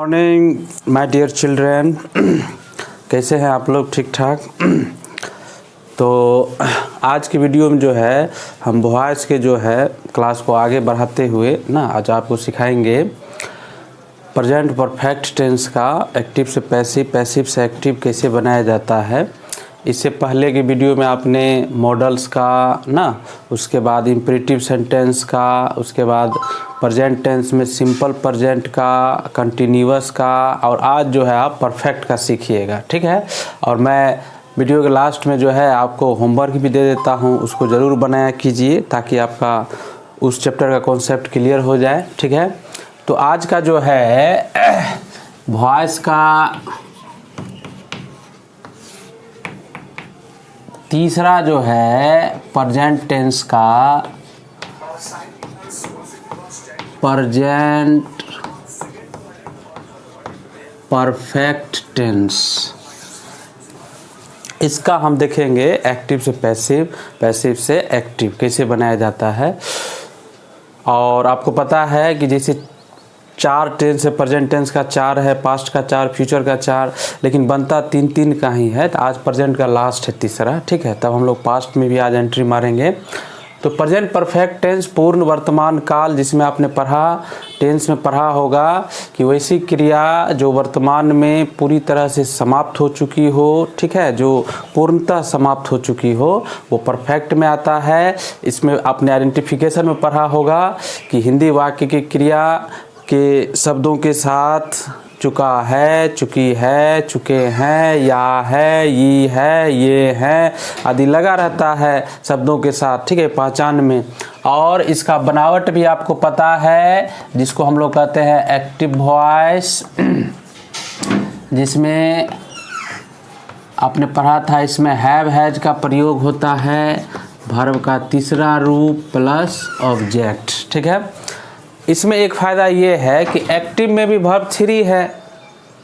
Morning my dear children. कैसे हैं आप लोग? ठीक ठाक। तो आज की वीडियो में जो है हम वॉइस के जो है क्लास को आगे बढ़ाते हुए ना आज आपको सिखाएंगे प्रेजेंट परफेक्ट टेंस का एक्टिव से पैसिव, पैसिव से एक्टिव कैसे बनाया जाता है। इससे पहले की वीडियो में आपने मॉडल्स का ना, उसके बाद इम्परेटिव सेंटेंस का, उसके बाद प्रेजेंट टेंस में सिंपल प्रेजेंट का, कंटिन्यूअस का, और आज जो है आप परफेक्ट का सीखिएगा। ठीक है। और मैं वीडियो के लास्ट में जो है आपको होमवर्क भी दे देता हूँ, उसको ज़रूर बनाया कीजिए ताकि आपका उस चैप्टर का कॉन्सेप्ट क्लियर हो जाए। ठीक है। तो आज का जो है वॉइस का तीसरा जो है प्रेजेंट टेंस का प्रेजेंट परफेक्ट टेंस, इसका हम देखेंगे एक्टिव से पैसिव, पैसिव से एक्टिव कैसे बनाया जाता है। और आपको पता है कि जैसे चार टेंस है, प्रेजेंट टेंस का चार है, पास्ट का चार, फ्यूचर का चार, लेकिन बनता तीन तीन का ही है। तो आज प्रेजेंट का लास्ट है तीसरा। ठीक है। तब हम लोग पास्ट में भी आज एंट्री मारेंगे। तो प्रेजेंट परफेक्ट टेंस पूर्ण वर्तमान काल, जिसमें आपने पढ़ा टेंस में पढ़ा होगा कि वैसी क्रिया जो वर्तमान में पूरी तरह से समाप्त हो चुकी हो, ठीक है, जो पूर्णतः समाप्त हो चुकी हो, वो परफेक्ट में आता है। इसमें आपने आइडेंटिफिकेशन में पढ़ा होगा कि हिंदी वाक्य की क्रिया के शब्दों के साथ चुका है, चुकी है, चुके हैं, या है, ये है, ये है आदि लगा रहता है शब्दों के साथ। ठीक है, पहचान में। और इसका बनावट भी आपको पता है, जिसको हम लोग कहते हैं एक्टिव वॉइस, जिसमें आपने पढ़ा था इसमें हैव हैज का प्रयोग होता है, वर्ब का तीसरा रूप प्लस ऑब्जेक्ट। ठीक है। इसमें एक फ़ायदा ये है कि एक्टिव में भी वर्ब थ्री है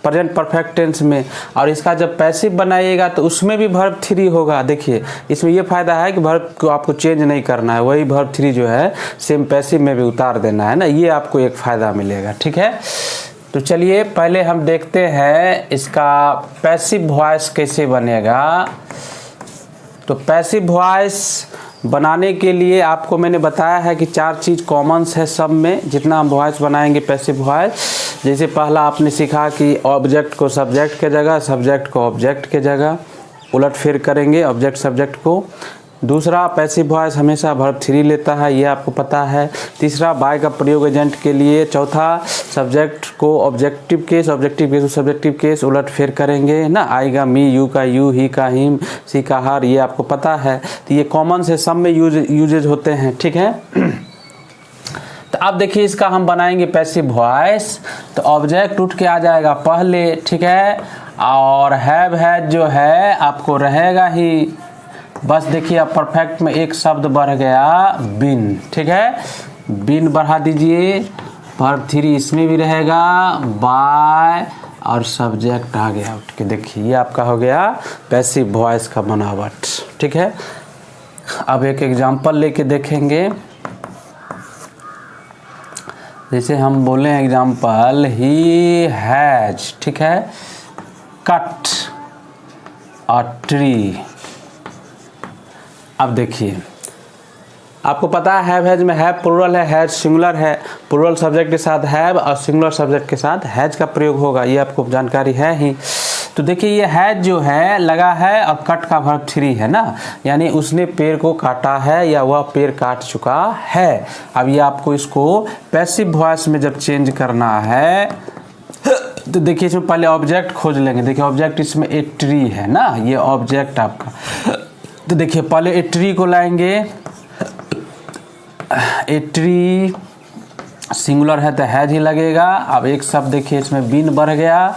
प्रेजेंट परफेक्ट टेंस में, और इसका जब पैसिव बनाइएगा तो उसमें भी वर्ब थ्री होगा। देखिए इसमें ये फ़ायदा है कि वर्ब को आपको चेंज नहीं करना है, वही वर्ब थ्री जो है सेम पैसिव में भी उतार देना है ना, ये आपको एक फ़ायदा मिलेगा। ठीक है। तो चलिए पहले हम देखते हैं इसका पैसिव वॉइस कैसे बनेगा। तो पैसिव वॉइस बनाने के लिए आपको मैंने बताया है कि चार चीज़ कॉमन्स है सब में, जितना हम वॉइस बनाएंगे पैसिव वॉइस। जैसे पहला आपने सीखा कि ऑब्जेक्ट को सब्जेक्ट के जगह, सब्जेक्ट को ऑब्जेक्ट के जगह उलट फेर करेंगे ऑब्जेक्ट सब्जेक्ट को। दूसरा पैसिव वॉइस हमेशा वर्ब थ्री लेता है, ये आपको पता है। तीसरा बाय का प्रयोग एजेंट के लिए। चौथा सब्जेक्ट को ऑब्जेक्टिव केस, ऑब्जेक्टिव केस को सब्जेक्टिव केस उलट फेर करेंगे ना, आएगा मी, यू का यू, ही का हिम, सी का हर, ये आपको पता है। तो ये कॉमन से सब में यूजेज होते हैं। ठीक है। तो अब देखिए इसका हम बनाएंगे पैसिव वॉइस। तो ऑब्जेक्ट उठ के आ जाएगा पहले। ठीक है। और हैव हैज जो है आपको रहेगा ही, बस देखिए अब परफेक्ट में एक शब्द बढ़ गया, बिन। ठीक है। बिन बढ़ा दीजिए, वर्ब थ्री इसमें भी रहेगा, बाय, और सब्जेक्ट आ गया उठ के। देखिए ये आपका हो गया पैसिव वॉइस का बनावट। ठीक है। अब एक एग्जांपल लेके देखेंगे। जैसे हम बोले एग्जांपल, ही हैज, ठीक है, कट अ ट्री। अब देखिए आपको पता है हैव हैज में हैव प्लुरल है, हैज सिंगुलर है। प्लुरल सब्जेक्ट के साथ हैव और सिंगुलर सब्जेक्ट के साथ हैज का प्रयोग होगा, ये आपको जानकारी है ही। तो देखिए ये हैज जो है लगा है और कट का वर्ब थ्री है ना, यानी उसने पेड़ को काटा है या वह पेड़ काट चुका है। अब ये आपको इसको पैसिव वॉइस में जब चेंज करना है तो देखिए इसमें पहले ऑब्जेक्ट खोज लेंगे। देखिए ऑब्जेक्ट इसमें ए ट्री है ना, ये ऑब्जेक्ट आपका। तो देखिए पहले ए ट्री को लाएंगे, ए ट्री सिंगुलर है तो हैज ही लगेगा। अब एक शब्द देखिए इसमें बिन बढ़ गया,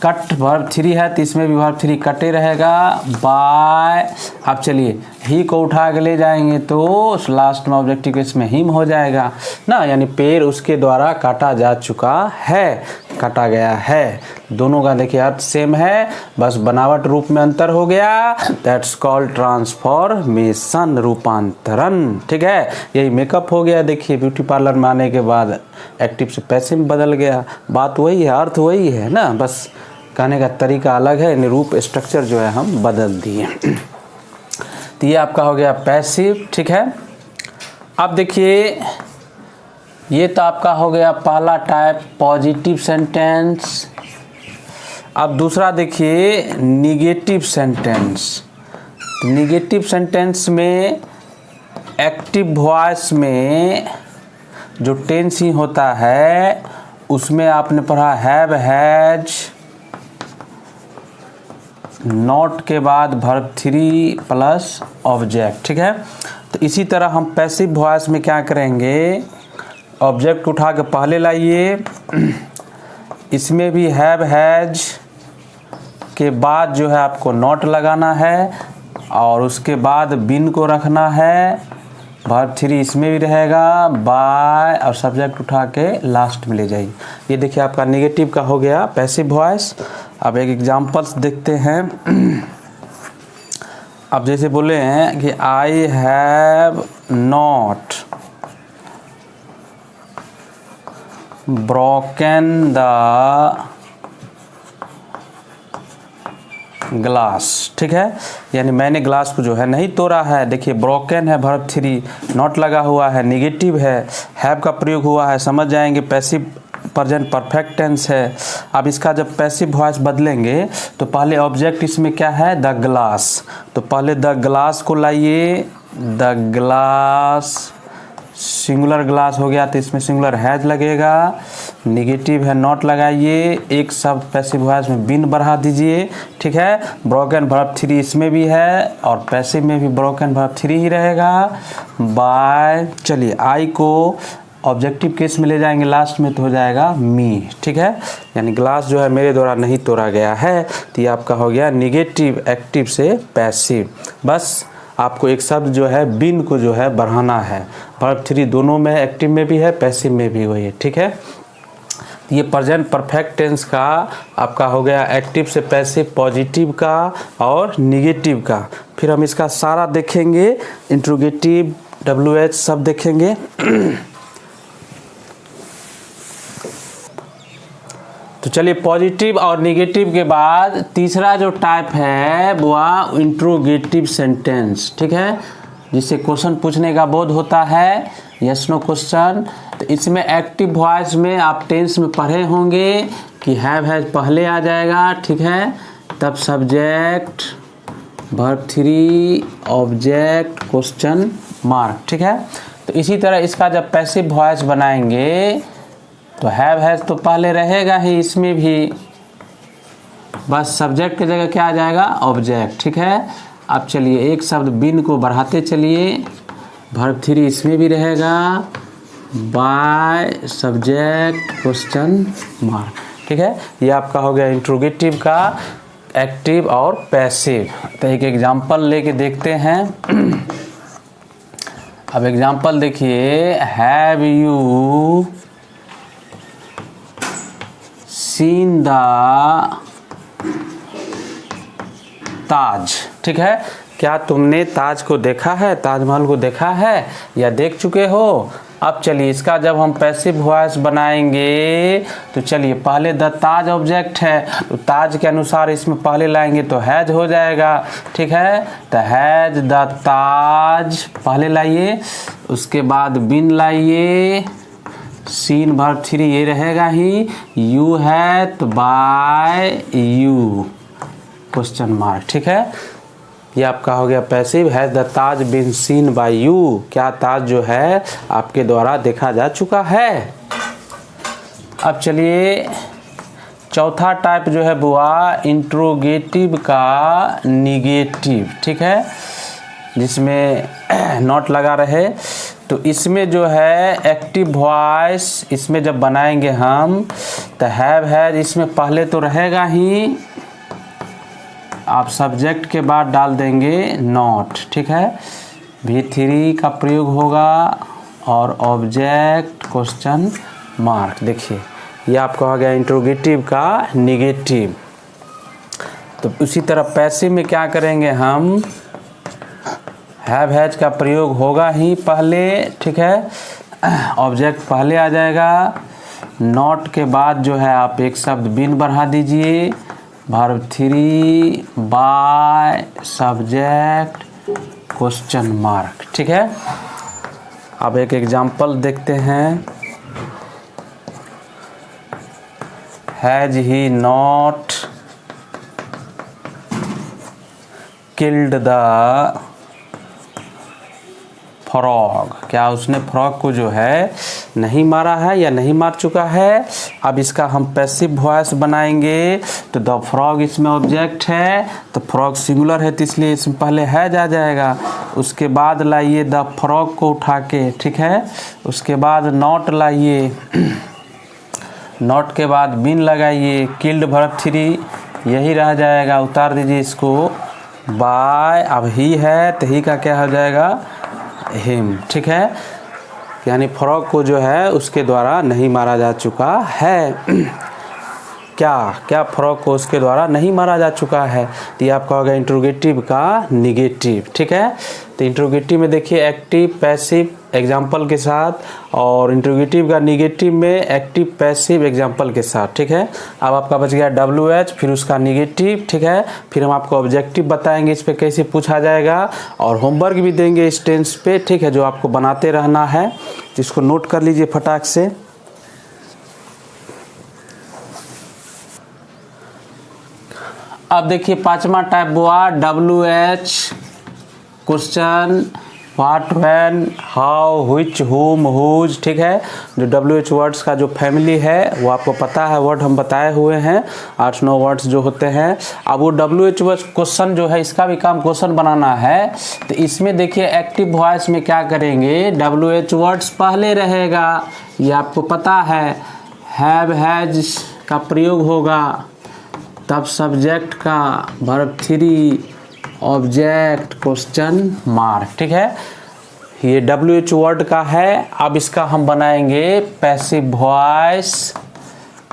कट वर्ब थ्री है तो इसमें भी वर्ब थ्री कटे रहेगा, बाय। अब चलिए ही को उठा के ले जाएंगे तो लास्ट में ऑब्जेक्टिव केस में हिम हो जाएगा ना, यानी पेड़ उसके द्वारा काटा जा चुका है। काटा गया है। दोनों का देखिए अर्थ सेम है, बस बनावट रूप में अंतर हो गया। दैट्स कॉल्ड ट्रांसफॉर्मेशन, रूपांतरण। ठीक है, यही मेकअप हो गया। देखिए ब्यूटी पार्लर में आने के बाद एक्टिव से पैसिव में बदल गया। बात वही है, अर्थ वही है ना, बस कहने का तरीका अलग है, यानी रूप स्ट्रक्चर जो है हम बदल दिए। तो ये आपका हो गया पैसिव। ठीक है, अब देखिए ये तो आपका हो गया पहला टाइप पॉजिटिव सेंटेंस। अब दूसरा देखिए निगेटिव सेंटेंस। निगेटिव सेंटेंस में एक्टिव वॉइस में जो टेंस ही होता है उसमें आपने पढ़ा हैव, हैज, नॉट के बाद वर्ब 3 प्लस ऑब्जेक्ट। ठीक है, तो इसी तरह हम पैसिव वॉइस में क्या करेंगे, ऑब्जेक्ट उठा के पहले लाइए, इसमें भी हैव, हैज के बाद जो है आपको नॉट लगाना है और उसके बाद बिन को रखना है, वर्ब 3 इसमें भी रहेगा, बाय और सब्जेक्ट उठा के लास्ट में ले जाइए। ये देखिए आपका नेगेटिव का हो गया पैसिव वॉइस। अब एक एग्जांपल्स देखते हैं। अब जैसे बोले हैं कि I have not broken the glass. ठीक है, यानी मैंने ग्लास को जो है नहीं तोड़ा है। देखिए ब्रोकन है वर्ब 3, नॉट लगा हुआ है, नेगेटिव है, हैव का प्रयोग हुआ है, समझ जाएंगे पैसिव प्रेजेंट परफेक्ट टेंस है। अब इसका जब पैसिव वॉइस बदलेंगे तो पहले ऑब्जेक्ट इसमें क्या है, द ग्लास, तो पहले द ग्लास को लाइए, द ग्लास, सिंगुलर ग्लास हो गया तो इसमें सिंगुलर हैज लगेगा, निगेटिव है नॉट लगाइए, एक शब्द पैसिव वॉइस में बिन बढ़ा दीजिए। ठीक है, ब्रोकन वर्ब 3 इसमें भी है और पैसिव में भी ब्रोकन वर्ब 3 ही रहेगा, बाय। चलिए आई को ऑब्जेक्टिव केस में ले जाएंगे लास्ट में तो हो जाएगा मी। ठीक है, यानी ग्लास जो है मेरे द्वारा नहीं तोड़ा गया है। तो ये आपका हो गया निगेटिव एक्टिव से पैसिव। बस आपको एक शब्द जो है बिन को जो है बढ़ाना है, वर्ब 3 दोनों में, एक्टिव में भी है पैसिव में भी वही है। ठीक है, ये प्रेजेंट परफेक्ट टेंस का आपका हो गया एक्टिव से पैसिव, पॉजिटिव का और निगेटिव का। फिर हम इसका सारा देखेंगे, इंट्रोगेटिव, WH सब देखेंगे। तो चलिए पॉजिटिव और निगेटिव के बाद तीसरा जो टाइप है वो इंट्रोगेटिव सेंटेंस। ठीक है, जिससे क्वेश्चन पूछने का बोध होता है, यस नो क्वेश्चन। तो इसमें एक्टिव वॉइस में आप टेंस में पढ़े होंगे कि हैव, हैज पहले आ जाएगा। ठीक है, तब subject, verb 3, object, question mark. ठीक है, तो इसी तरह इसका जब पैसिव वॉइस बनाएंगे तो हैव, हैज तो पहले रहेगा ही, इसमें भी बस सब्जेक्ट की जगह क्या आ जाएगा, ऑब्जेक्ट। ठीक है, अब चलिए एक शब्द बिन को बढ़ाते चलिए, वर्ब 3 इसमें भी रहेगा, बाय, सब्जेक्ट, क्वेश्चन मार्क। ठीक है, ये आपका हो गया इंट्रोगेटिव का एक्टिव और पैसिव। तो एक एग्जांपल लेके देखते हैं। अब एग्जांपल देखिए, हैव यू सीन द ताज। ठीक है, क्या तुमने ताज को देखा है, ताजमहल को देखा है या देख चुके हो। अब चलिए इसका जब हम पैसिव वॉइस बनाएंगे तो चलिए पहले द ताज ऑब्जेक्ट है तो ताज के अनुसार इसमें पहले लाएंगे तो हैज हो जाएगा। ठीक है, तो हैज द ताज पहले लाइए, उसके बाद बिन लाइए, सीन वर्ब 3 ये रहेगा ही, यू है तो बाय यू, क्वेश्चन मार्क। ठीक है, ये आपका हो गया passive, has the Taj been seen by you, क्या ताज जो है आपके द्वारा देखा जा चुका है। अब चलिए चौथा टाइप जो है बुआ इंट्रोगेटिव का निगेटिव। ठीक है, जिसमें नॉट लगा रहे, तो इसमें जो है एक्टिव वॉइस इसमें जब बनाएंगे हम तो हैव, हैज इसमें पहले तो रहेगा ही, आप सब्जेक्ट के बाद डाल देंगे नॉट। ठीक है, V3 का प्रयोग होगा और ऑब्जेक्ट, क्वेश्चन मार्क। देखिए ये आपका हो गया इंट्रोगेटिव का निगेटिव। तो उसी तरह पैसिव में क्या करेंगे हम, हैव हैज का प्रयोग होगा ही पहले, ठीक है, ऑब्जेक्ट पहले आ जाएगा, नॉट के बाद जो है आप एक शब्द बिन बढ़ा दीजिए, verb 3 by subject question mark, ठीक है। अब एक एग्जांपल देखते हैं, has he not killed the frog, क्या उसने फ्रॉग को जो है नहीं मारा है या नहीं मार चुका है। अब इसका हम पैसिव वॉइस बनाएंगे, तो द फ्रॉग इसमें ऑब्जेक्ट है, तो फ्रॉग सिंगुलर है तो इसलिए इसमें पहले हैज आ जाएगा, उसके बाद लाइए द फ्रॉग को उठा के, ठीक है, उसके बाद नॉट लाइए, नॉट के बाद बिन लगाइए, किल्ड वर्ब 3 यही रह जाएगा, उतार दीजिए इसको, बाय, अब ही है तो ही का क्या हो जाएगा, हिम, ठीक है, यानी फ्रॉग को जो है उसके द्वारा नहीं मारा जा चुका है। क्या फ्रॉग को उसके द्वारा नहीं मारा जा चुका है, तो ये आपका होगा इंट्रोगेटिव का निगेटिव, ठीक है। तो इंट्रोगेटिव में देखिए एक्टिव पैसिव एग्जाम्पल के साथ, और इंट्रोगेटिव का निगेटिव में एक्टिव पैसिव एग्जाम्पल के साथ, ठीक है। अब आपका बच गया WH, फिर उसका निगेटिव, ठीक है, फिर हम आपको ऑब्जेक्टिव बताएंगे इस पे कैसे पूछा जाएगा, और होमवर्क भी देंगे इस टेंस पे, ठीक है, जो आपको बनाते रहना है, इसको नोट कर लीजिए फटाक से। अब देखिए पांचवा टाइप हुआ WH question, what, when, how, which, हुम, हुज, ठीक है। जो WH वर्ड्स का जो फैमिली है वो आपको पता है, वर्ड हम बताए हुए हैं, 8-9 वर्ड्स जो होते हैं। अब वो WH वर्ड्स क्वेश्चन जो है इसका भी काम क्वेश्चन बनाना है, तो इसमें देखिए एक्टिव वॉइस में क्या करेंगे, WH वर्ड्स पहले रहेगा, ये आपको पता है, हैव हैज का प्रयोग होगा, तब सब्जेक्ट का वर्ब 3 ऑब्जेक्ट क्वेश्चन मार्क, ठीक है, ये WH वर्ड का है। अब इसका हम बनाएंगे पैसिव वॉइस,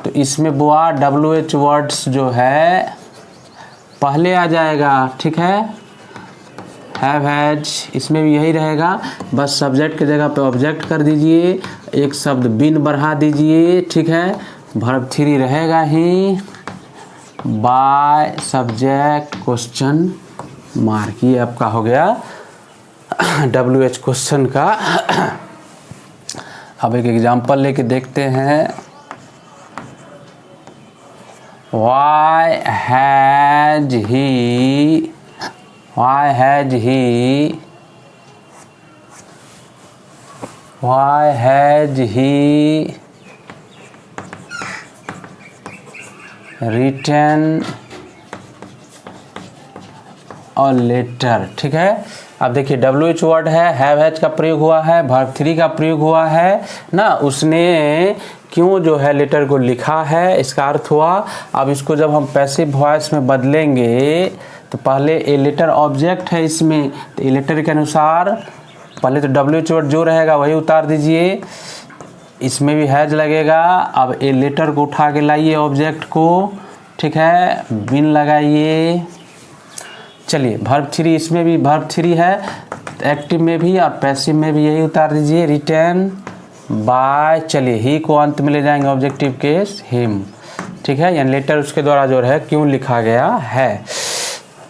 तो इसमें बुआ WH वर्ड्स जो है पहले आ जाएगा, ठीक है, हैव हैज इसमें भी यही रहेगा, बस सब्जेक्ट की जगह पे ऑब्जेक्ट कर दीजिए, एक शब्द बिन बढ़ा दीजिए, ठीक है, वर्ब 3 रहेगा ही, बाय सब्जेक्ट क्वेश्चन मार्क, ये आपका हो गया WH क्वेश्चन का। अब एक एग्जांपल लेके देखते हैं, व्हाई हैज ही रिटन और लेटर, ठीक है। अब देखिए WH वर्ड है, हैव हैज का प्रयोग हुआ है, वर्ब 3 का प्रयोग हुआ है ना, उसने क्यों जो है लेटर को लिखा है, इसका अर्थ हुआ। अब इसको जब हम पैसिव वॉइस में बदलेंगे तो पहले ए लेटर ऑब्जेक्ट है इसमें, तो ए लेटर के अनुसार पहले तो WH वर्ड जो रहेगा वही उतार दीजिए, इसमें भी हैज लगेगा। अब ए लेटर को उठा के लाइए ऑब्जेक्ट को, ठीक है, बिन लगाइए, चलिए वर्ब 3 इसमें भी वर्ब 3 है, एक्टिव में भी और पैसिव में भी यही उतार दीजिए, रिटर्न बाय, चलिए ही को अंत में ले जाएंगे ऑब्जेक्टिव केस, हिम, ठीक है, यानी लेटर उसके द्वारा जो है क्यों लिखा गया है।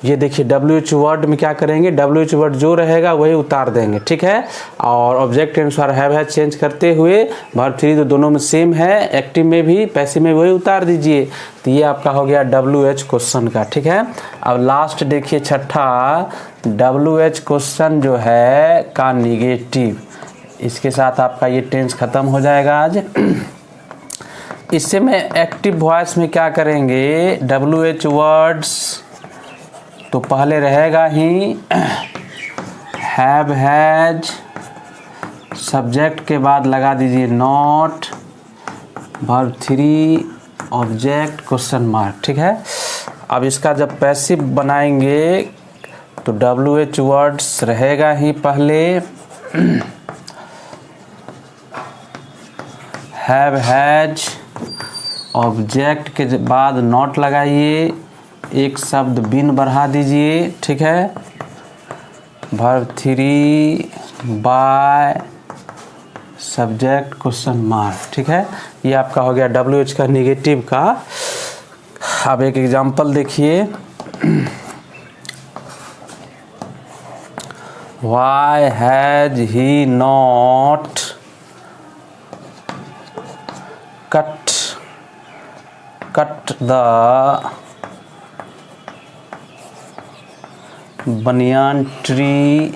ये देखिए WH वर्ड में क्या करेंगे, WH वर्ड जो रहेगा वही उतार देंगे, ठीक है, और ऑब्जेक्ट के अनुसार हैव हैज चेंज करते हुए वर्ब 3 तो दोनों में सेम है, एक्टिव में भी पैसिव में वही उतार दीजिए। तो ये आपका हो गया WH क्वेश्चन का, ठीक है। अब लास्ट देखिए छठा WH क्वेश्चन जो है का निगेटिव, इसके साथ आपका ये टेंस खत्म हो जाएगा आज। इससे में एक्टिव वॉइस में क्या करेंगे, WH वर्ड्स तो पहले रहेगा ही हैव हैज, सब्जेक्ट के बाद लगा दीजिए not, verb 3 object question mark, ठीक है। अब इसका जब पैसिव बनाएंगे तो WH वर्ड्स रहेगा ही पहले, हैव हैज ऑब्जेक्ट के बाद नॉट लगाइए, एक शब्द बिन बढ़ा दीजिए, ठीक है। Verb 3 by subject question mark, ठीक है। ये आपका हो गया WH का निगेटिव का। अब एक एग्जांपल देखिए, Why has he not cut the banyan tree.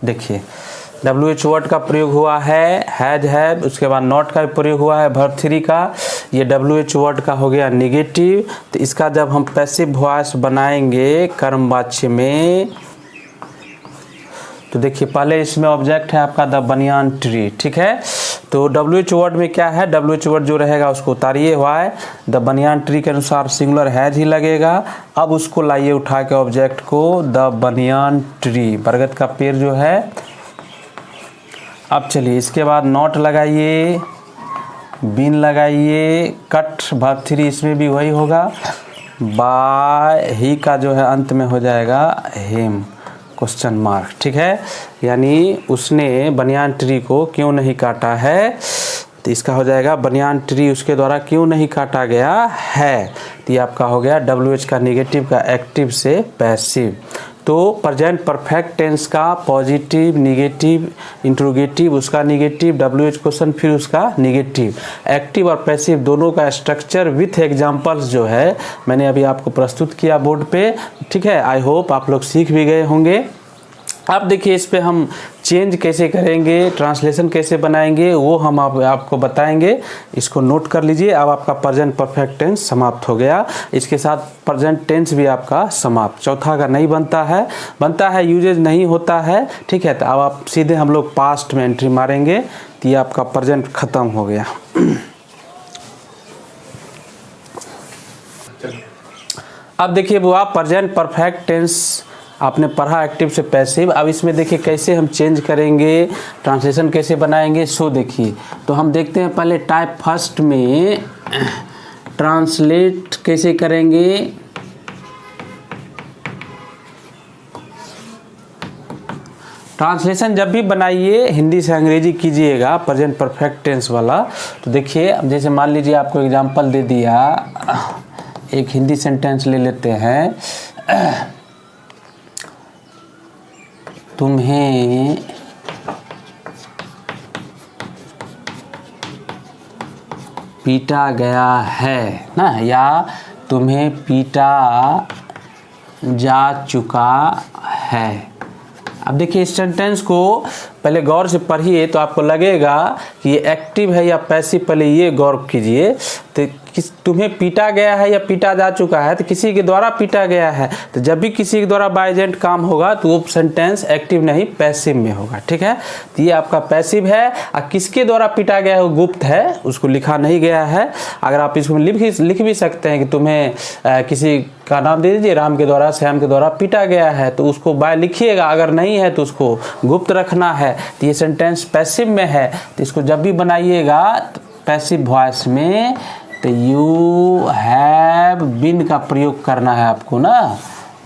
देखिए WH वर्ड का प्रयोग हुआ है, हैज है, उसके बाद नॉट का भी प्रयोग हुआ है वर्ब 3 का। ये WH वर्ड का हो गया निगेटिव। तो इसका जब हम पैसिव वॉइस बनाएंगे कर्मवाच्य में, तो देखिए पहले इसमें ऑब्जेक्ट है आपका द बनियान ट्री, ठीक है। तो WH वर्ड में क्या है, WH वर्ड जो रहेगा उसको उतारिए, हुआ है द बनियान ट्री के अनुसार सिंगुलर हैज ही लगेगा। अब उसको लाइए उठा के ऑब्जेक्ट को, द बनियान ट्री, बरगद का पेड़ जो है। अब चलिए इसके बाद नॉट लगाइए, बिन लगाइए, कट वर्ब 3 इसमें भी वही होगा, बाय ही का जो है अंत में हो जाएगा हिम क्वेश्चन मार्क, ठीक है। यानी उसने बनियान ट्री को क्यों नहीं काटा है, तो इसका हो जाएगा बनियान ट्री उसके द्वारा क्यों नहीं काटा गया है। तो ये आपका हो गया WH का निगेटिव का एक्टिव से पैसिव। तो प्रेजेंट परफेक्ट टेंस का पॉजिटिव, निगेटिव, इंट्रोगेटिव, उसका निगेटिव, WH क्वेश्चन फिर उसका निगेटिव, एक्टिव और पैसिव दोनों का स्ट्रक्चर विथ एग्जांपल्स जो है मैंने अभी आपको प्रस्तुत किया बोर्ड पे, ठीक है। आई होप आप लोग सीख भी गए होंगे। अब देखिए इस पे हम चेंज कैसे करेंगे, ट्रांसलेशन कैसे बनाएंगे, वो हम आपको बताएंगे। इसको नोट कर लीजिए। अब आपका प्रेजेंट परफेक्ट टेंस समाप्त हो गया, इसके साथ प्रेजेंट टेंस भी आपका समाप्त। चौथा का नहीं बनता है, यूजेज नहीं होता है, ठीक है। तो अब आप सीधे हम लोग पास्ट में एंट्री मारेंगे, तो ये आपका प्रेजेंट खत्म हो गया। अब देखिए वो आप प्रेजेंट परफेक्ट टेंस आपने पढ़ा एक्टिव से पैसिव। अब इसमें देखिए कैसे हम चेंज करेंगे, ट्रांसलेशन कैसे बनाएंगे, सो देखिए। तो हम देखते हैं पहले टाइप फर्स्ट में ट्रांसलेट कैसे करेंगे। ट्रांसलेशन जब भी बनाइए हिंदी से अंग्रेजी कीजिएगा प्रेजेंट परफेक्ट टेंस वाला। तो देखिए अब जैसे मान लीजिए आपको एग्जांपल दे दिया, एक हिंदी सेंटेंस ले लेते हैं, तुम्हें पीटा गया है ना, या तुम्हें पीटा जा चुका है। अब देखिए इस सेंटेंस को पहले गौर से पढ़िए तो आपको लगेगा कि ये एक्टिव है या पैसिव, पहले ये गौर कीजिए। तो तुम्हें पीटा गया है या पीटा जा चुका है, तो किसी के द्वारा पीटा गया है। तो जब भी किसी के द्वारा बाय एजेंट काम होगा तो वो सेंटेंस एक्टिव नहीं पैसिव में होगा, ठीक है। तो ये आपका पैसिव है। और किसके द्वारा पीटा गया है वो गुप्त है, उसको लिखा नहीं गया है। अगर आप इसको लिख भी सकते हैं कि तुम्हें किसी का नाम दे दीजिए, राम के द्वारा, श्याम के द्वारा पीटा गया है, तो उसको बाय लिखिएगा। अगर नहीं है तो उसको गुप्त रखना है। तो ये सेंटेंस पैसिव में है, तो इसको जब भी बनाइएगा पैसिव वॉइस में, तो यू हैव बीन का प्रयोग करना है आपको ना,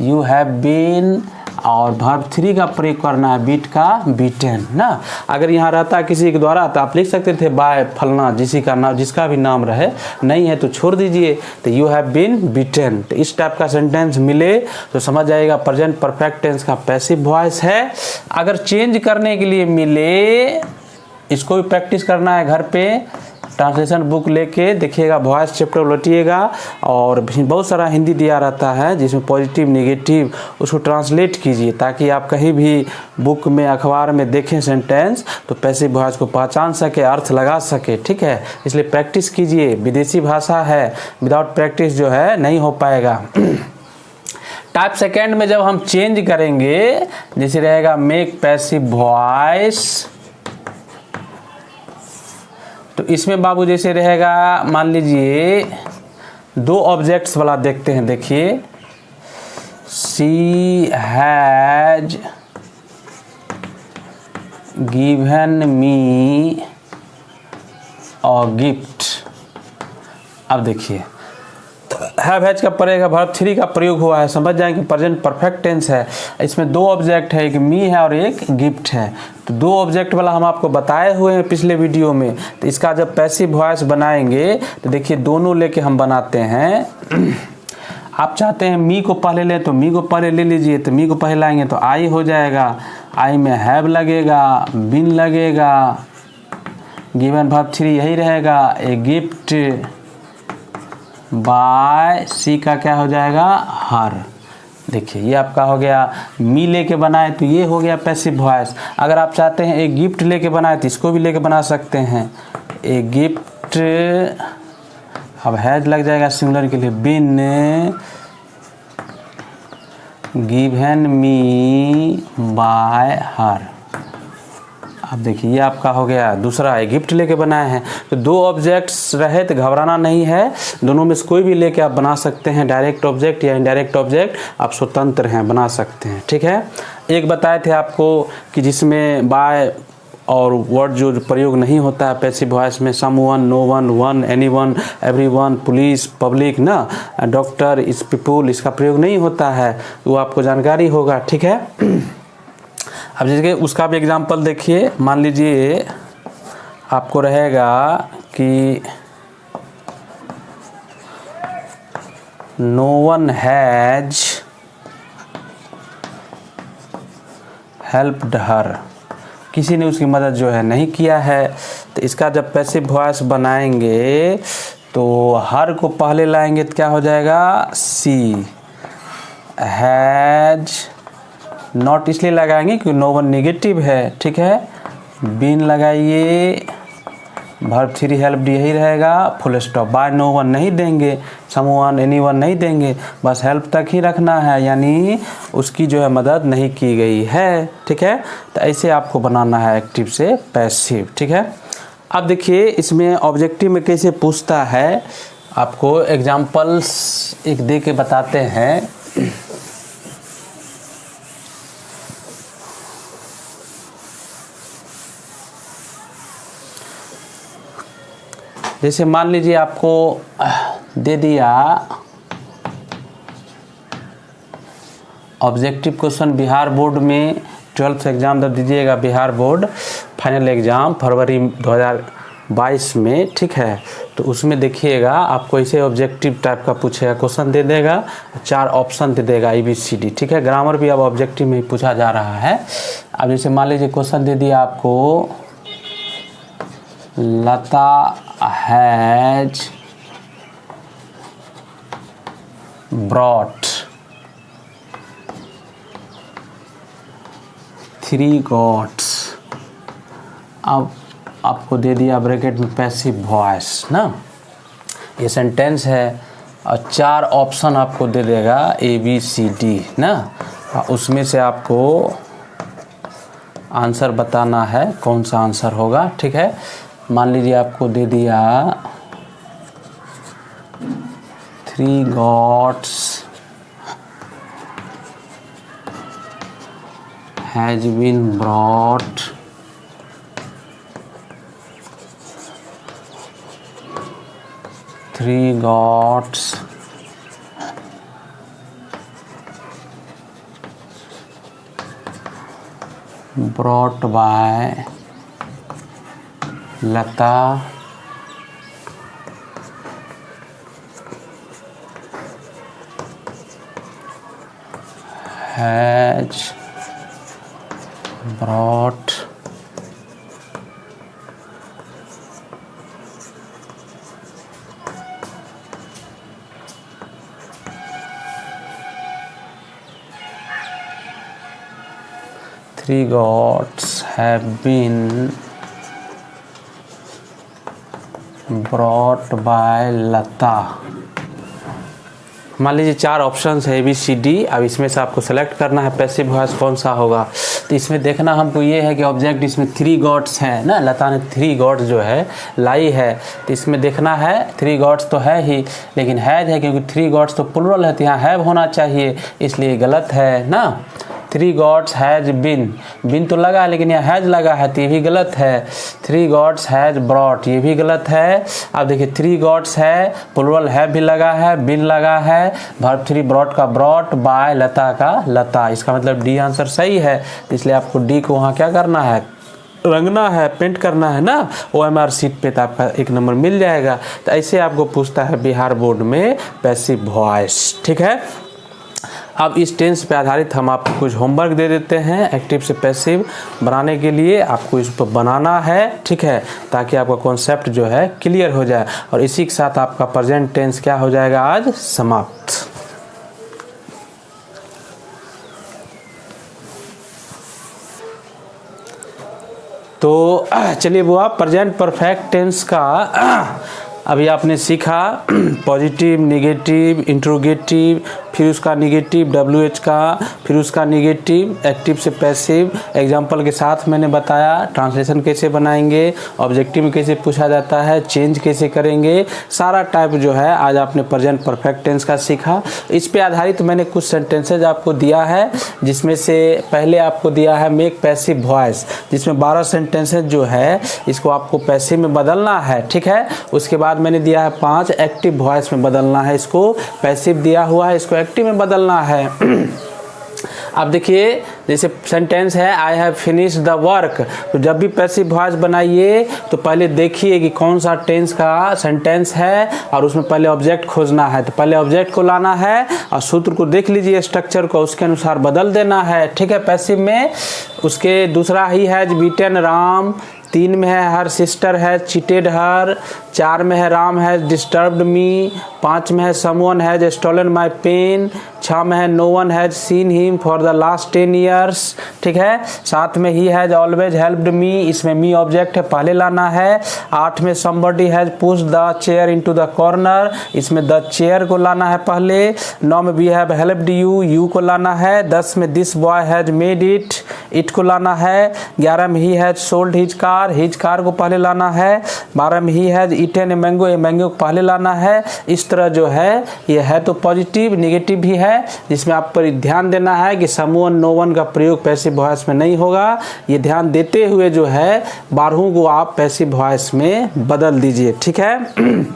यू हैव बीन, और वर्ब 3 का प्रयोग करना है, बीट का बीटन ना। अगर यहाँ रहता किसी के द्वारा तो आप लिख सकते थे बाय फलना, जिसी का नाम, जिसका भी नाम रहे, नहीं है तो छोड़ दीजिए। तो यू हैव बीन बीटन। तो इस टाइप का सेंटेंस मिले तो समझ जाएगा प्रेजेंट परफेक्ट टेंस का पैसिव वॉइस है। अगर चेंज करने के लिए मिले, इसको भी प्रैक्टिस करना है घर पे। ट्रांसलेशन बुक लेके देखिएगा, वॉइस चैप्टर उलटिएगा, और बहुत सारा हिंदी दिया रहता है जिसमें पॉजिटिव, नेगेटिव, उसको ट्रांसलेट कीजिए ताकि आप कहीं भी बुक में, अखबार में देखें सेंटेंस तो पैसिव वॉइस को पहचान सके, अर्थ लगा सके, ठीक है। इसलिए प्रैक्टिस कीजिए, विदेशी भाषा है, विदाउट प्रैक्टिस जो है नहीं हो पाएगा। टाइप सेकेंड में जब हम चेंज करेंगे, जैसे रहेगा मेक पैसिव वॉइस, तो इसमें बाबू जैसे रहेगा, मान लीजिए 2 ऑब्जेक्ट्स वाला देखते हैं। देखिए she has given me a gift अब देखिए हैव हैज का पड़ेगा, वर्ब 3 का प्रयोग हुआ है, समझ जाएंगे प्रेजेंट परफेक्ट टेंस है। इसमें 2 ऑब्जेक्ट है, एक मी है और एक गिफ्ट है। तो 2 ऑब्जेक्ट वाला हम आपको बताए हुए हैं पिछले वीडियो में। तो इसका जब पैसिव वॉइस बनाएंगे तो देखिए दोनों लेके हम बनाते हैं। आप चाहते हैं मी को पहले लें तो मी को पहले ले लीजिए, तो मी को पहले लाएंगे तो आई हो जाएगा, आई में हैव लगेगा, बिन लगेगा, गिवन वर्ब 3 यही रहेगा, ए गिफ्ट बाय सी का क्या हो जाएगा हर। देखिए ये आपका हो गया मी लेके बनाए तो ये हो गया पैसिव वॉइस। अगर आप चाहते हैं एक गिफ्ट लेके बनाए तो इसको भी लेके बना सकते हैं, ए गिफ्ट, अब हैज लग जाएगा सिंगुलर के लिए, बिन गिवन मी बाय हर। अब देखिए ये आपका हो गया दूसरा है, गिफ्ट लेके बनाए हैं। तो 2 ऑब्जेक्ट्स रहे तो घबराना नहीं है, दोनों में से कोई भी लेके आप बना सकते हैं, डायरेक्ट ऑब्जेक्ट या इनडायरेक्ट ऑब्जेक्ट, आप स्वतंत्र हैं, बना सकते हैं। ठीक है, एक बताए थे आपको कि जिसमें बाय और वर्ड जो प्रयोग नहीं होता है पैसिव वॉइस में, someone, no one, one, anyone, everyone, police, public ना, डॉक्टर, इस पीपुल, इसका प्रयोग नहीं होता है, वो आपको जानकारी होगा। ठीक है, अब जैसे उसका भी एग्जाम्पल देखिए, मान लीजिए आपको रहेगा कि no one has helped her, किसी ने उसकी मदद जो है नहीं किया है। तो इसका जब पैसिव वॉइस बनाएंगे तो हर को पहले लाएंगे तो क्या हो जाएगा सी, हैज नॉट इसलिए लगाएंगे क्योंकि नो वन नेगेटिव है। ठीक है, बिन लगाइए, वर्ब 3 हेल्प यही रहेगा, full stop, by no one नहीं देंगे, समवन, एनीवन नहीं देंगे, बस हेल्प तक ही रखना है, यानी उसकी जो है मदद नहीं की गई है। ठीक है, तो ऐसे आपको बनाना है एक्टिव से पैसिव। ठीक है, अब देखिए इसमें ऑब्जेक्टिव में कैसे पूछता है, आपको एग्जाम्पल्स एक दे के बताते हैं। जैसे मान लीजिए आपको दे दिया ऑब्जेक्टिव क्वेश्चन, बिहार बोर्ड में 12th एग्ज़ाम जब दीजिएगा, बिहार बोर्ड फाइनल एग्ज़ाम फरवरी 2022 में। ठीक है, तो उसमें देखिएगा आपको ऐसे ऑब्जेक्टिव टाइप का पूछेगा, क्वेश्चन दे देगा, 4 ऑप्शन दे देगा ABCD। ठीक है, ग्रामर भी अब ऑब्जेक्टिव में ही पूछा जा रहा है। अब जैसे मान लीजिए क्वेश्चन दे दिया आपको, लता हैज ब्रॉट 3 गॉट्स। अब आपको दे दिया ब्रैकेट में पैसिव वॉइस ना, ये सेंटेंस है और 4 ऑप्शन आपको दे देगा ABCD ना, उसमें से आपको आंसर बताना है, कौन सा आंसर होगा। ठीक है, मान लीजिए आपको दे दिया 3 goats has been brought three goats brought by Lata has brought three goats have been brought by Lata. मान लीजिए 4 ऑप्शंस है ABCD। अब इसमें से आपको सेलेक्ट करना है पैसिव वॉइस कौन सा होगा। तो इसमें देखना हमको ये है कि ऑब्जेक्ट इसमें 3 गॉड्स है ना, लता ने 3 गॉड्स जो है लाई है। तो इसमें देखना है 3 गॉड्स तो है ही, लेकिन हैज है क्योंकि 3 गॉड्स तो प्लुरल है, तो यहाँ हैव होना चाहिए, इसलिए गलत है ना। 3 gods हैज बिन तो लगा है लेकिन यहाँ हैज लगा है तो ये भी गलत है। 3 gods हैज ब्रॉट, ये भी गलत है। अब देखिए 3 gods है, प्लुरल है भी लगा है, बिन लगा है, वर्ब 3 ब्रॉट का ब्रॉट, बाय लता का लता, इसका मतलब डी आंसर सही है। इसलिए आपको डी को वहाँ क्या करना है, रंगना है, पेंट करना है ना, OMR सीट पे तो आपका 1 नंबर मिल जाएगा। तो ऐसे आपको पूछता है बिहार बोर्ड में पैसिव वॉइस, ठीक है। अब इस टेंस पे आधारित हम आपको कुछ होमवर्क दे देते हैं एक्टिव से पैसिव बनाने के लिए, आपको इस पर बनाना है, ठीक है, ताकि आपका कॉन्सेप्ट जो है क्लियर हो जाए। और इसी के साथ आपका प्रेजेंट टेंस क्या हो जाएगा आज समाप्त। तो चलिए बुआ, प्रेजेंट परफेक्ट टेंस का अभी आपने सीखा पॉजिटिव, निगेटिव, इंट्रोगेटिव, फिर उसका निगेटिव WH का, फिर उसका निगेटिव एक्टिव से पैसिव एग्जाम्पल के साथ मैंने बताया। ट्रांसलेशन कैसे बनाएंगे, ऑब्जेक्टिव में कैसे पूछा जाता है, चेंज कैसे करेंगे, सारा टाइप जो है आज आपने प्रेजेंट परफेक्ट टेंस का सीखा। इस पे आधारित मैंने कुछ सेंटेंसेज आपको दिया है, जिसमें से पहले आपको दिया है मेक पैसिव वॉइस, जिसमें 12 सेंटेंसेज जो है इसको आपको पैसिव में बदलना है, ठीक है। उसके बाद मैंने दिया है 5 एक्टिव वॉइस में बदलना है, इसको पैसिव दिया हुआ है, इसको एक्टिव में बदलना है। अब देखिए जैसे सेंटेंस है I have finished the work, तो जब भी पैसिव वॉइस बनाइए तो पहले देखिए कि कौन सा टेंस का सेंटेंस है और उसमें पहले ऑब्जेक्ट खोजना है। तो पहले ऑब्जेक्ट को लाना है और सूत्र को देख लीजिए, स्ट्रक्चर को उसके अनुसार बदल देना है, ठीक है। पैसिव में उसके दूसरा ही है बीटन राम, 3 में है हर सिस्टर है चीटेड हर, 4 में है राम है डिस्टर्ब्ड मी, 5 में है someone has stolen my pen, 6 में है no one has seen him for the last 10 years, ठीक है। 7 में he has always helped me, इसमें मी ऑब्जेक्ट है पहले लाना है। 8 में somebody has pushed the chair into the corner, इसमें द चेयर को लाना है पहले। 9 में वी हैव हेल्प्ड यू को लाना है। 10 में this boy has made it को लाना है। 11 में he has sold his car को पहले लाना है। 12 में he has eaten a mango को पहले लाना है। इस तरह जो है ये है तो पॉजिटिव, निगेटिव भी है, जिसमें आप पर ध्यान देना है कि समवन नो वन का प्रयोग पैसिव वॉइस में नहीं होगा। ये ध्यान देते हुए जो है 12 को आप पैसिव वॉइस में बदल दीजिए, ठीक है।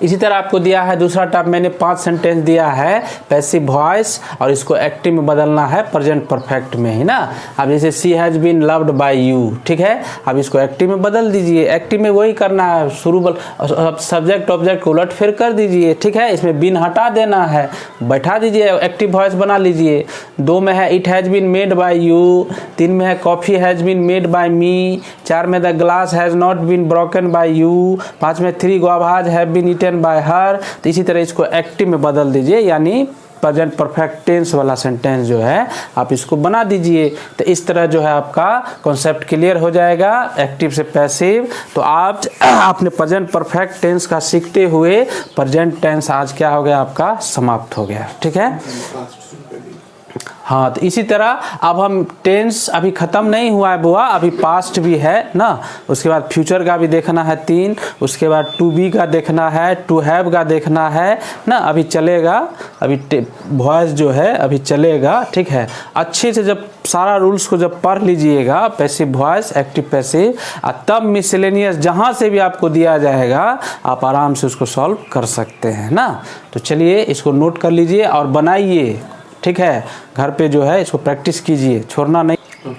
इसी तरह आपको दिया है दूसरा टाइप, मैंने 5 सेंटेंस दिया है पैसिव वॉइस और इसको एक्टिव में बदलना है प्रेजेंट परफेक्ट में ही ना। अब जैसे she has been loved by you, ठीक है। अब इसको एक्टिव में बदल दीजिए, एक्टिव में वही करना है, शुरू सब्जेक्ट ऑब्जेक्ट को उलट फेर कर दीजिए, ठीक है। इसमें बीन हटा देना है, बैठा दीजिए, एक्टिव वॉइस बना लीजिए। 2 में है it has been made by you, 3 में है coffee has been made by me, 4 में the glass has not been broken by you, 5 में 3 guavas have been eaten by her. तो इसी तरह इसको एक्टिव में बदल दीजिए, यानी प्रेजेंट परफेक्ट टेंस वाला सेंटेंस जो है आप इसको बना दीजिए। तो इस तरह जो है आपका कॉन्सेप्ट क्लियर हो जाएगा एक्टिव से पैसिव। तो आप आपने प्रेजेंट परफेक्ट टेंस का सीखते हुए प्रेजेंट टेंस आज क्या हो गया आपका समाप्त हो गया, ठीक है। हाँ, तो इसी तरह अब हम टेंस अभी ख़त्म नहीं हुआ है बुआ, अभी पास्ट भी है ना, उसके बाद फ्यूचर का भी देखना है 3, उसके बाद टू बी का देखना है, टू हैव का देखना है ना, अभी चलेगा, अभी वॉइस जो है अभी चलेगा, ठीक है। अच्छे से जब सारा रूल्स को जब पढ़ लीजिएगा पैसिव वॉइस एक्टिव पैसिव, तब मिसलेनियस जहाँ से भी आपको दिया जाएगा आप आराम से उसको सॉल्व कर सकते हैं ना। तो चलिए इसको नोट कर लीजिए और बनाइए, ठीक है। घर पे जो है इसको प्रैक्टिस कीजिए, छोड़ना नहीं।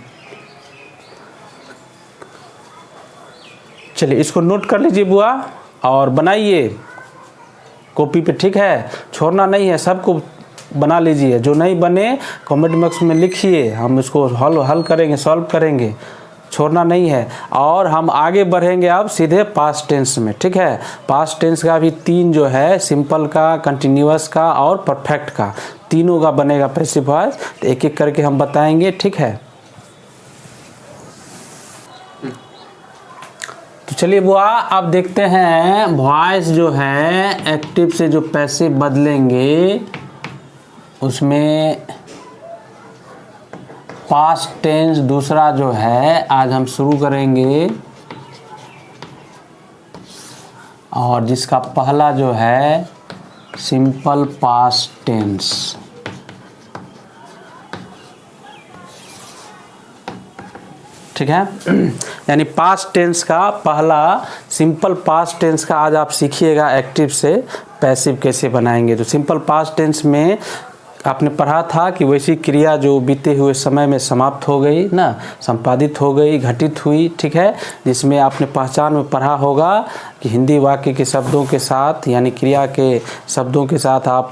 चलिए इसको नोट कर लीजिए बुआ और बनाइए कॉपी पे, ठीक है। छोड़ना नहीं है, सबको बना लीजिए। जो नहीं बने कमेंट बॉक्स में लिखिए, हम इसको हल करेंगे, सॉल्व करेंगे, छोड़ना नहीं है। और हम आगे बढ़ेंगे अब सीधे पास्ट टेंस में, ठीक है। पास्ट टेंस का भी 3 जो है, सिंपल का, कंटिन्यूअस का और परफेक्ट का, तीनों का बनेगा पैसिव वॉइस। तो एक एक करके हम बताएंगे, ठीक है। तो चलिए बुआ अब देखते हैं वॉइस जो है एक्टिव से जो पैसिव बदलेंगे उसमें पास्ट टेंस दूसरा जो है आज हम शुरू करेंगे, और जिसका पहला जो है सिंपल पास्ट टेंस। ठीक है। यानी पास्ट टेंस का पहला सिंपल पास्ट टेंस का आज आप सीखिएगा एक्टिव से पैसिव कैसे बनाएंगे। तो सिंपल पास्ट टेंस में आपने पढ़ा था कि वैसी क्रिया जो बीते हुए समय में समाप्त हो गई ना, संपादित हो गई, घटित हुई, ठीक है। जिसमें आपने पहचान में पढ़ा होगा कि हिंदी वाक्य के शब्दों के साथ यानी क्रिया के शब्दों के साथ आप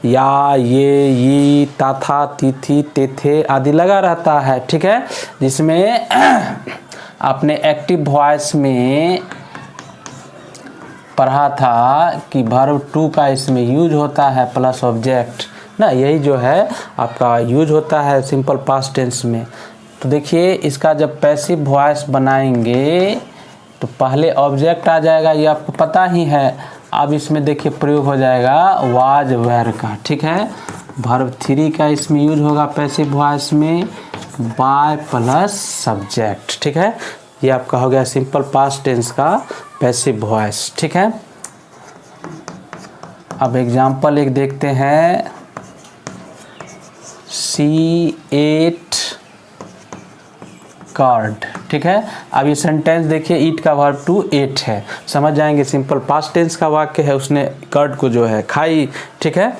या, ये, ता, था, ती, थी, ते, थे आदि लगा रहता है, ठीक है। जिसमें आपने एक्टिव वॉइस में पढ़ा था कि वर्ब टू का इसमें यूज होता है प्लस ऑब्जेक्ट ना, यही जो है आपका यूज होता है सिंपल पास्ट टेंस में। तो देखिए इसका जब पैसिव वॉइस बनाएंगे तो पहले ऑब्जेक्ट आ जाएगा, ये आपको पता ही है। अब इसमें देखिए प्रयोग हो जाएगा वाज वेयर का, ठीक है। वर्ब थ्री का इसमें यूज होगा पैसिव वॉइस में बाय प्लस सब्जेक्ट, ठीक है। ये आपका हो गया सिंपल पास्ट टेंस का पैसिव वॉइस, ठीक है। अब एग्जाम्पल एक देखते हैं, सी एट कार्ड, ठीक है। अब ये सेंटेंस देखिए ईट का वर्ब टू एट है, समझ जाएंगे सिंपल पास्ट टेंस का वाक्य है, उसने कार्ड को जो है खाई, ठीक है।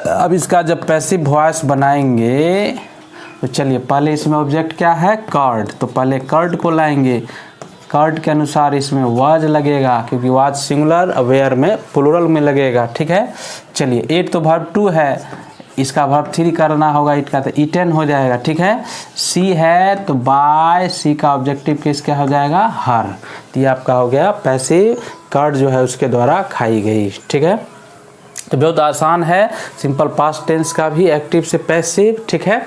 अब इसका जब पैसिव वॉइस बनाएंगे तो चलिए पहले इसमें ऑब्जेक्ट क्या है, कार्ड, तो पहले कार्ड को लाएंगे। कार्ड के अनुसार इसमें वाज लगेगा क्योंकि वाज सिंगुलर, वेयर में प्लूरल में लगेगा, ठीक है। चलिए एट तो वर्ब टू है, इसका वर्ब थ्री करना होगा ईट का, तो ईटन हो जाएगा, ठीक है। सी है तो बाय, सी का ऑब्जेक्टिव केस क्या हो जाएगा, हर। तो ये आपका हो गया पैसिव, कार्ड जो है उसके द्वारा खाई गई, ठीक है। तो बहुत आसान है सिंपल पास्ट टेंस का भी एक्टिव से पैसिव, ठीक है।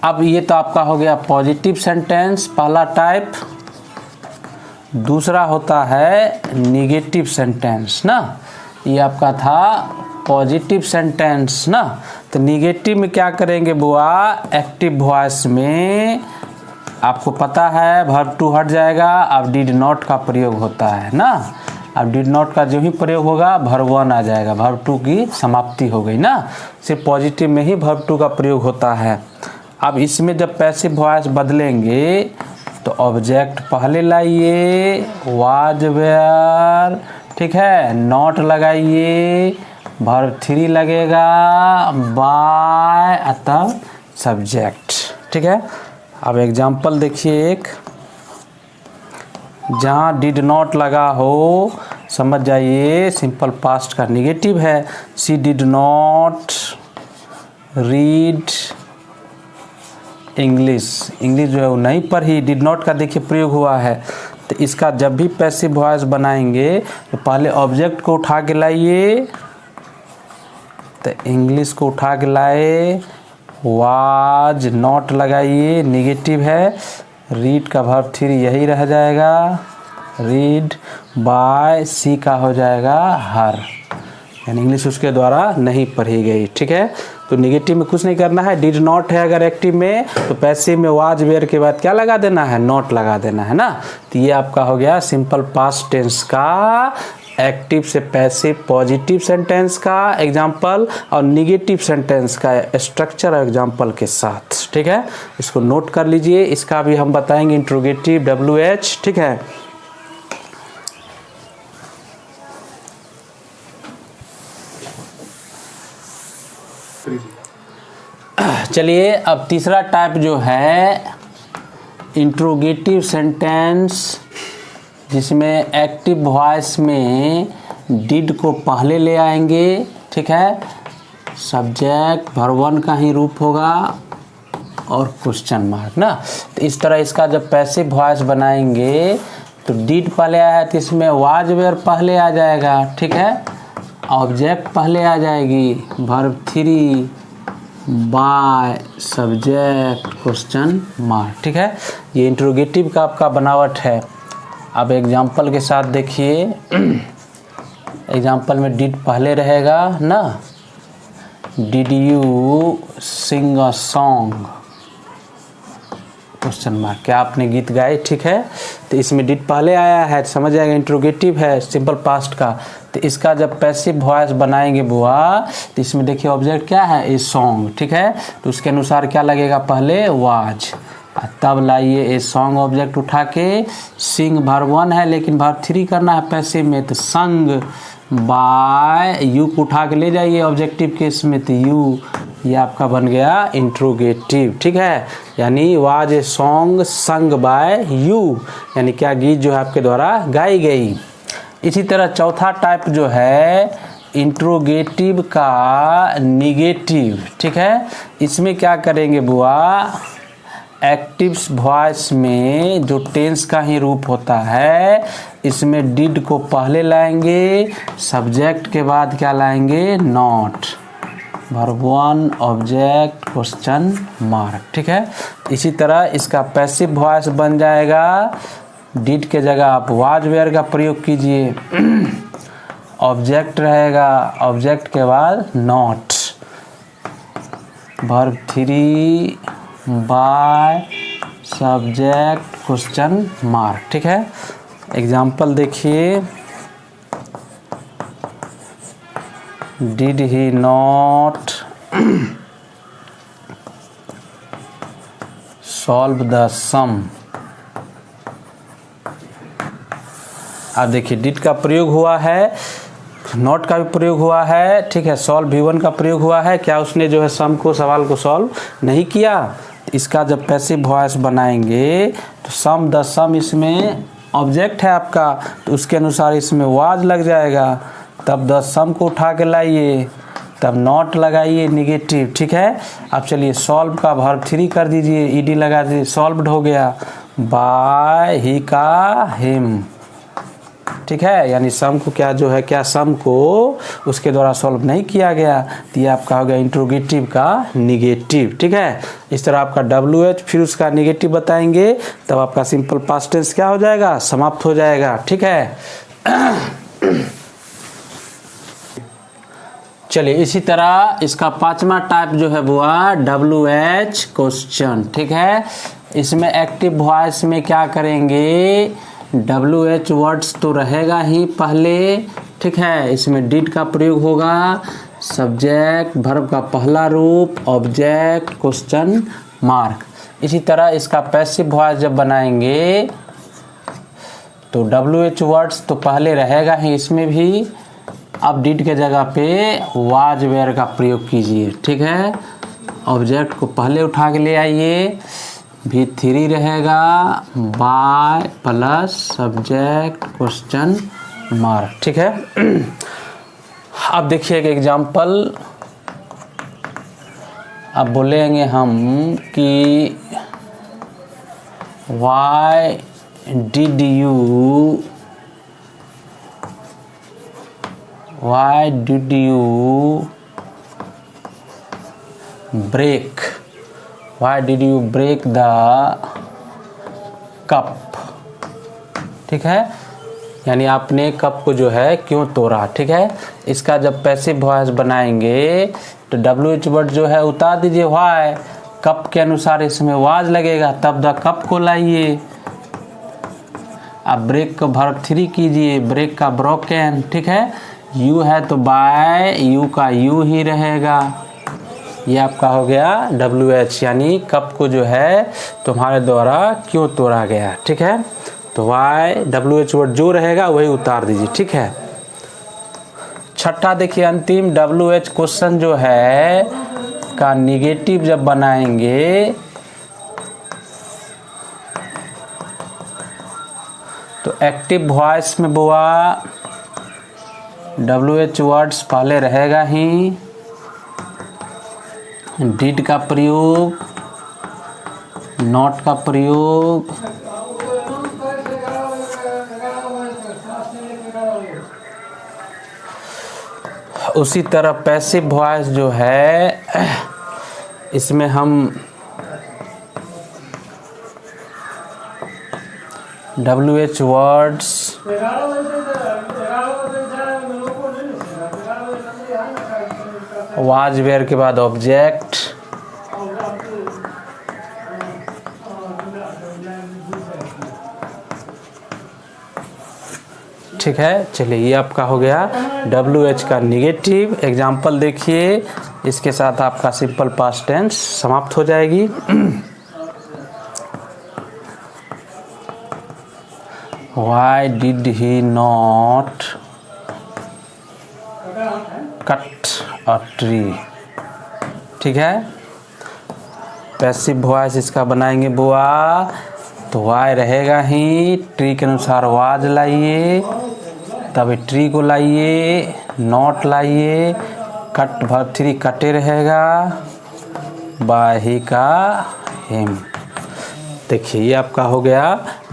अब ये तो आपका हो गया पॉजिटिव सेंटेंस पहला टाइप। दूसरा होता है निगेटिव सेंटेंस ना, ये आपका था पॉजिटिव सेंटेंस ना। तो निगेटिव में क्या करेंगे बुआ, एक्टिव वॉइस में आपको पता है वर्ब टू हट जाएगा, अब डिड नॉट का प्रयोग होता है ना। अब डिड नॉट का जो ही प्रयोग होगा वर्ब वन आ जाएगा, वर्ब टू की समाप्ति हो गई ना। सिर्फ पॉजिटिव में ही वर्ब टू का प्रयोग होता है। अब इसमें जब पैसिव वॉइस बदलेंगे तो ऑब्जेक्ट पहले लाइए, वाज वेयर, ठीक है, नॉट लगाइए, वर्ब थ्री लगेगा, बाय अतः सब्जेक्ट, ठीक है। अब एग्जाम्पल देखिए एक, जहाँ डिड नॉट लगा हो समझ जाइए सिंपल पास्ट का निगेटिव है। She did not read English, English जो है वो नहीं पढ़ी, डिड नॉट का देखिए प्रयोग हुआ है। तो इसका जब भी पैसिव वॉइस बनाएंगे तो पहले ऑब्जेक्ट को उठा के लाइए, तो इंग्लिश को उठा के लाए, वाज नॉट लगाइए, निगेटिव है, रीड का वर्ब थ्री यही रह जाएगा, रीड, बाय, सी का हो जाएगा हर, यानी इंग्लिश उसके द्वारा नहीं पढ़ी गई, ठीक है। तो निगेटिव में कुछ नहीं करना है, डिड नॉट है अगर एक्टिव में तो पैसिव में वाज वेयर के बाद क्या लगा देना है, नॉट लगा देना है ना। तो ये आपका हो गया सिंपल पास्ट टेंस का एक्टिव से पैसिव पॉजिटिव सेंटेंस का एग्जाम्पल और निगेटिव सेंटेंस का स्ट्रक्चर और एग्जाम्पल के साथ, ठीक है। इसको नोट कर लीजिए, इसका भी हम बताएंगे इंट्रोगेटिव WH, ठीक है। चलिए अब तीसरा टाइप जो है इंट्रोगेटिव सेंटेंस, जिसमें एक्टिव वॉइस में डिड को पहले ले आएंगे, ठीक है। सब्जेक्ट वर्ब वन का ही रूप होगा और क्वेश्चन मार्क ना। तो इस तरह इसका जब पैसिव वॉइस बनाएंगे तो डिड पहले आया तो इसमें वाज वेयर पहले आ जाएगा, ठीक है। ऑब्जेक्ट पहले आ जाएगी, verb three, by, subject, question mark, ठीक है। ये इंट्रोगेटिव का आपका बनावट है। अब एग्जाम्पल के साथ देखिए, एग्जाम्पल में डिड पहले रहेगा ना, did you sing a song, question mark, क्या आपने गीत गाए, ठीक है। तो इसमें डिड पहले आया है, समझ जाएगा इंट्रोगेटिव है सिंपल पास्ट का। तो इसका जब पैसिव वॉइस बनाएंगे बुआ तो इसमें देखिए ऑब्जेक्ट क्या है, ए सॉन्ग, ठीक है। तो उसके अनुसार क्या लगेगा, पहले वाज, तब लाइए ए सॉन्ग ऑब्जेक्ट उठा के, सिंग वर्ब 1 है लेकिन वर्ब 3 करना है पैसिव में, तो संग बाय, यू को उठा के ले जाइए ऑब्जेक्टिव केस में, तो यू, ये आपका बन गया इंट्रोगेटिव। ठीक है, यानी was a song sung by you, यानी क्या गीत जो है आपके द्वारा गाई गई। इसी तरह चौथा टाइप जो है इंट्रोगेटिव का निगेटिव। ठीक है, इसमें क्या करेंगे बुआ, एक्टिव वॉइस में जो टेंस का ही रूप होता है, इसमें डिड को पहले लाएंगे, सब्जेक्ट के बाद क्या लाएंगे, not, verb 1 object question mark. ठीक है, इसी तरह इसका पैसिव वॉइस बन जाएगा, डिड के जगह आप वाज वेयर का प्रयोग कीजिए, ऑब्जेक्ट रहेगा, ऑब्जेक्ट के बाद not, verb 3 by subject question mark. ठीक है, एग्जाम्पल देखिए, did he not solve the sum. अब देखिए डिड का प्रयोग हुआ है, नॉट का भी प्रयोग हुआ है, ठीक है, सॉल्व V1 का प्रयोग हुआ है, क्या उसने जो है सम को, सवाल को सॉल्व नहीं किया। इसका जब पैसिव वॉइस बनाएंगे तो सम द सम इसमें ऑब्जेक्ट है आपका, तो उसके अनुसार इसमें वाज लग जाएगा, तब द सम को उठा के लाइए, तब नॉट लगाइए निगेटिव। ठीक है, अब चलिए सॉल्व का वर्ब 3 कर दीजिए, ईडी लगा दीजिए, सॉल्व्ड हो गया बाय ही का हिम। ठीक है, यानी सम को क्या जो है, क्या सम को उसके द्वारा सॉल्व नहीं किया गया, तो ये आपका हो गया इंट्रोगेटिव का निगेटिव। ठीक है, इस तरह आपका WH फिर उसका निगेटिव बताएंगे, तब आपका सिंपल पास्ट टेंस क्या हो जाएगा, समाप्त हो जाएगा। ठीक है, चलिए इसी तरह इसका पांचवा टाइप जो है वो WH क्वेश्चन। ठीक है, इसमें एक्टिव वॉइस में क्या करेंगे, WH वर्ड्स तो रहेगा ही पहले। ठीक है, इसमें डिड का प्रयोग होगा, सब्जेक्ट वर्ब का पहला रूप, ऑब्जेक्ट क्वेश्चन मार्क। इसी तरह इसका पैसिव वॉइस जब बनाएंगे तो WH वर्ड्स तो पहले रहेगा ही इसमें भी, अब डिड के जगह पे वाज वेयर का प्रयोग कीजिए। ठीक है, ऑब्जेक्ट को पहले उठा के ले आइए, V3 रहेगा by plus subject question mark. ठीक है, अब देखिए एक एग्जाम्पल, अब बोलेंगे हम कि why did you break, Why did you break the cup? ठीक है, यानी आपने कप को जो है क्यों तोड़ा। ठीक है, इसका जब पैसिव वॉइस बनाएंगे तो WH वर्ड जो है उतार दीजिए, why, कप के अनुसार इसमें वाज लगेगा, तब द कप को लाइए, अब ब्रेक को वर्ब 3 कीजिए, ब्रेक का ब्रोकन। ठीक है, यू है तो बाय, यू का यू ही रहेगा, ये आपका हो गया WH, यानी कप को जो है तुम्हारे द्वारा क्यों तोड़ा गया। ठीक है, तो वाई WH वर्ड जो रहेगा वही उतार दीजिए। ठीक है, छठा देखिए अंतिम WH क्वेश्चन जो है का निगेटिव जब बनाएंगे तो एक्टिव वॉइस में बुआ WH वर्ड्स पहले रहेगा ही, डिड का प्रयोग, नॉट का प्रयोग, उसी तरह पैसिव वॉइस जो है इसमें हम WH वर्ड्स वाज वेयर के बाद ऑब्जेक्ट, ठीक है। चलिए ये आपका हो गया WH का निगेटिव। एग्जाम्पल देखिए, इसके साथ आपका सिंपल पास्ट टेंस समाप्त हो जाएगी। Why did he not cut a tree? ठीक है, पैसिव वॉइस इसका बनाएंगे बुआ, तो वाई रहेगा ही, ट्री के अनुसार वाज लाइए, तब ट्री को लाइए, नॉट लाइए, कट वर्ब 3 कटे रहेगा, बाय ही का हिम। देखिए ये आपका हो गया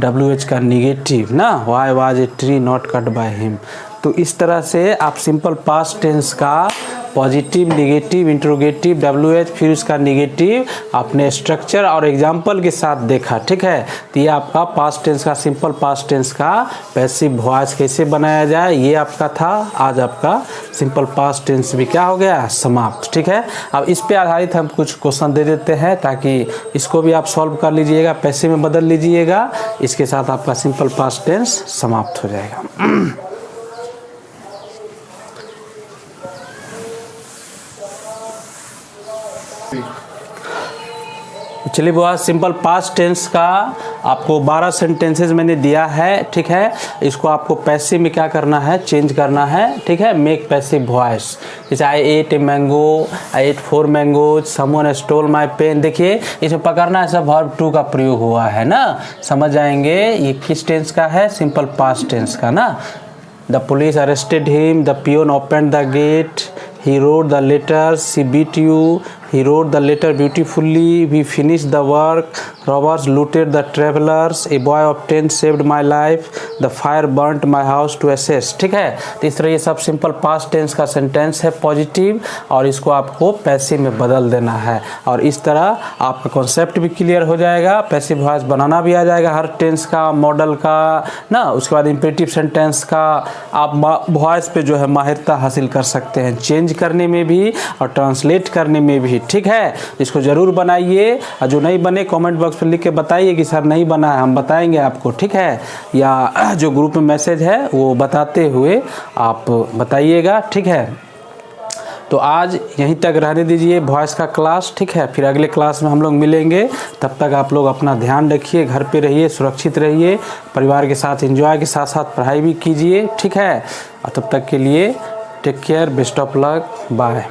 WH का निगेटिव ना, why was a tree not cut by him. तो इस तरह से आप सिंपल पास्ट टेंस का पॉजिटिव, निगेटिव, इंट्रोगेटिव, WH फिर उसका निगेटिव आपने स्ट्रक्चर और एग्जाम्पल के साथ देखा। ठीक है, तो ये आपका पास्ट टेंस का, सिंपल पास्ट टेंस का पैसिव वॉइस कैसे बनाया जाए ये आपका था। आज आपका सिंपल पास्ट टेंस भी क्या हो गया, समाप्त। ठीक है, अब इस पे आधारित हम कुछ क्वेश्चन दे देते हैं ताकि इसको भी आप सॉल्व कर लीजिएगा, पैसिव में बदल लीजिएगा, इसके साथ आपका सिंपल पास्ट टेंस समाप्त हो जाएगा। चलिए बुआ, सिंपल पास्ट टेंस का आपको 12 सेंटेंसेस मैंने दिया है। ठीक है, इसको आपको पैसिव में क्या करना है, चेंज करना है। ठीक है, मेक पैसिव वॉइस, जैसे I ate a mango, I ate 4 mangoes, someone stole my pen. देखिए इसमें पकड़ना है, सब वर्ब टू का प्रयोग हुआ है ना, समझ जाएंगे ये किस टेंस का है, सिंपल पास्ट टेंस का ना। The police arrested him, the peon open the gate, he wrote the letters, she beat you, he wrote the letter beautifully, we finished the work, robbers looted the travelers, a boy of 10 saved my life, the fire burnt my house to ashes। ठीक है, तो इस तरह ये सब simple past tense का sentence है positive, और इसको आपको पैसिव में बदल देना है, और इस तरह आपका कॉन्सेप्ट भी क्लियर हो जाएगा, पैसिव वॉइस बनाना भी आ जाएगा हर टेंस का, मॉडल का ना। उसके बाद इम्पेरेटिव सेंटेंस का आप वॉइस पे जो है माहिरता हासिल कर सकते हैं, चेंज करने में भी और ट्रांसलेट करने में भी। ठीक है, इसको ज़रूर बनाइए, और जो नहीं बने कमेंट बॉक्स में लिख के बताइए कि सर नहीं बना है, हम बताएंगे आपको। ठीक है, या जो ग्रुप में मैसेज है वो बताते हुए आप बताइएगा। ठीक है, तो आज यहीं तक रहने दीजिए वॉइस का क्लास। ठीक है, फिर अगले क्लास में हम लोग मिलेंगे, तब तक आप लोग अपना ध्यान रखिए, घर पे रहिए, सुरक्षित रहिए, परिवार के साथ एंजॉय के साथ साथ पढ़ाई भी कीजिए। ठीक है, और तब तक के लिए take care, best of luck, bye.